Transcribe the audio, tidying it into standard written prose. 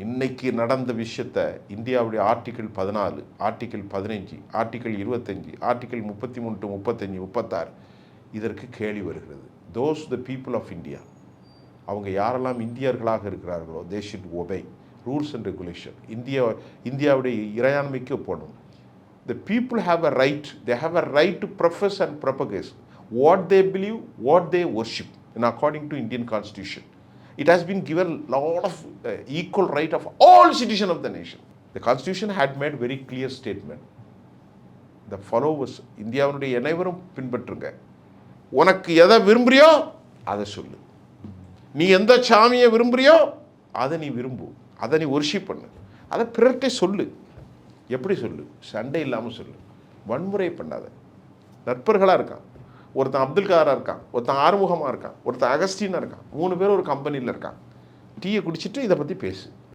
இன்னைக்கு நடந்த விஷயத்தை இந்தியாவுடைய article 14, article 15, article 25, article 33 to 35, 36 இதற்கு கேள்வி வருகிறது. Those the people of India, அவங்க யாரெல்லாம் இந்தியர்களாக இருக்கிறார்களோ they should obey rules and regulation. இந்தியாவுடைய இறையாண்மைக்கு போகணும். The people have a right, they have a right to profess and propagate what they believe, what they worship, and according to Indian Constitution. It has been given a lot of equal right of all citizens of the nation. The Constitution had made very clear statement. The followers, இந்தியாவுடைய அனைவரும் பின்பற்றுங்க. உனக்கு எதை விரும்புறியோ அதை சொல்லு. நீ எந்த சாமியை விரும்புறியோ அதை நீ விரும்பு, அதை நீ ஒர்ஷிப் பண்ணு, அதை பிறர்கிட்ட சொல்லு. எப்படி சொல்லு? சண்டை இல்லாமல் சொல்லு, வன்முறை பண்ணாத. நட்பர்களாக இருக்கான், ஒருத்தன் அப்துல் கலாராக இருக்கான், ஒருத்தன் ஆறுமுகமாக இருக்கான், ஒருத்தன் அகஸ்டினாக இருக்கான், 3 பேர் ஒரு கம்பெனியில் இருக்கான். டீயை குடிச்சிட்டு இதை பற்றி பேசு.